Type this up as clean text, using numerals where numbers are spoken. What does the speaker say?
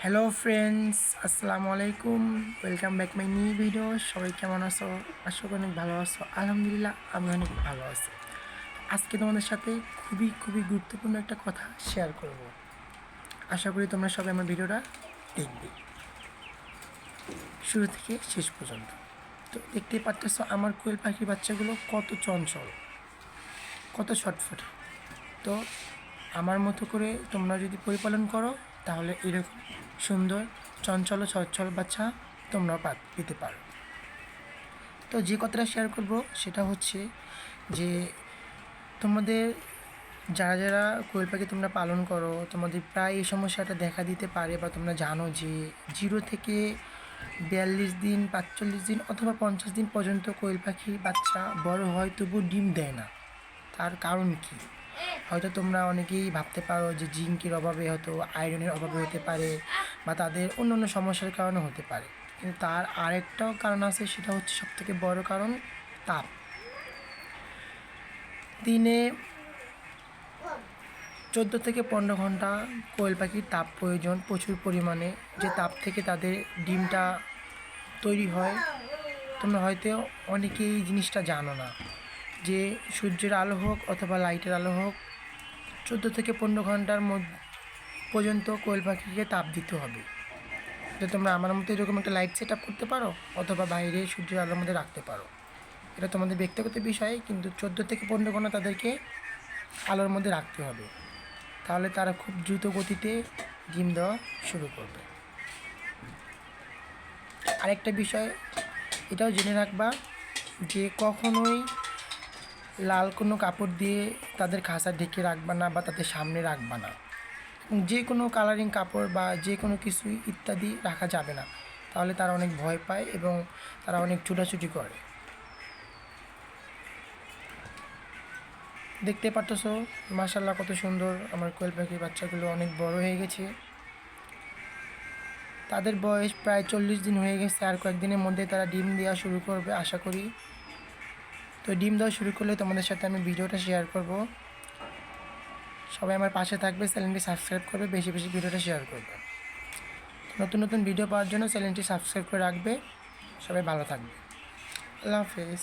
Hello friends, আসসালামু আলাইকুম। Welcome back my new video. সবাই কেমন আছো? আশা করি অনেক ভালো আছো। আলহামদুলিল্লাহ, আমি অনেক ভালো আছি। আজকে তোমাদের সাথে খুবই গুরুত্বপূর্ণ একটা কথা শেয়ার করব। আশা করি তোমরা সবাই আমার ভিডিওটা দেখবে শুরু থেকে শেষ পর্যন্ত। তো দেখতেই পারতেছো আমার কোয়েল পাখির বাচ্চাগুলো কত চঞ্চল, কত ছটফটে। তো আমার মতো করে তোমরা যদি পরিপালন করো তাহলে এরকম সুন্দর চঞ্চল ও সচ্ছল বাচ্চা তোমরা পেতে পারো। তো যে কথাটা শেয়ার করব সেটা হচ্ছে যে তোমাদের যারা কোয়েল পাখি তোমরা পালন করো তোমাদের প্রায় এই সমস্যাটা দেখা দিতে পারে, বা তোমরা জানো যে 0 থেকে 42 দিন, 45 দিন অথবা 50 দিন পর্যন্ত কোয়েল পাখির বাচ্চা বড় হয় তবু ডিম দেয় না। তার কারণ কি? হয়তো তোমরা অনেকেই ভাবতে পারো যে জিঙ্কের অভাবে, হয়তো আয়রনের অভাবে হতে পারে, বা তাদের অন্য অন্য সমস্যার কারণে হতে পারে। কিন্তু তার আরেকটাও কারণ আছে, সেটা হচ্ছে সবথেকে বড় কারণ তাপ। দিনে 14 থেকে 15 ঘন্টা কোয়েল পাখির তাপ প্রয়োজন প্রচুর পরিমাণে, যে তাপ থেকে তাদের ডিমটা তৈরি হয়। তোমরা হয়তো অনেকেই এই জিনিসটা জানো না যে সূর্যের আলো হোক অথবা লাইটের আলো হোক, 14 থেকে 15 ঘন্টার পর্যন্ত কোয়েল পাখিকে তাপ দিতে হবে। তো তোমরা আমার মতো এরকম একটা লাইট সেট আপ করতে পারো অথবা বাইরে সূর্যের আলোর মধ্যে রাখতে পারো। এটা তোমাদের ব্যক্তিগত বিষয়, কিন্তু 14 থেকে 15 ঘন্টা তাদেরকে আলোর মধ্যে রাখতে হবে। তাহলে তারা খুব দ্রুত গতিতে ডিম দেওয়া শুরু করবে। আরেকটা বিষয় এটাও জেনে রাখবা যে কখনোই লাল কোনো কাপড় দিয়ে তাদের খাঁচা ঢেকে রাখবা না, বা তাদের সামনে রাখবা না। যে কোনো কালারিং কাপড় বা যে কোনো কিছুই ইত্যাদি রাখা যাবে না, তাহলে তারা অনেক ভয় পায় এবং তারা অনেক ছুটাছুটি করে। দেখতে পারতেছো মাশাআল্লাহ কত সুন্দর আমার কোয়েল পাখির বাচ্চাগুলো অনেক বড় হয়ে গেছে। তাদের বয়স প্রায় 40 দিন হয়ে গেছে, আর কয়েকদিনের মধ্যে তারা ডিম দেওয়া শুরু করবে আশা করি। তো ডিম দেওয়া শুরু করলে তোমাদের সাথে আমি ভিডিওটা শেয়ার করব। সবাই আমার পাশে থাকবে, চ্যানেলটি সাবস্ক্রাইব করবে, বেশি বেশি ভিডিওটা শেয়ার করবে। নতুন নতুন ভিডিও পাওয়ার জন্য চ্যানেলটি সাবস্ক্রাইব করে রাখবে। সবাই ভালো থাকবে। আল্লাহ হাফেজ।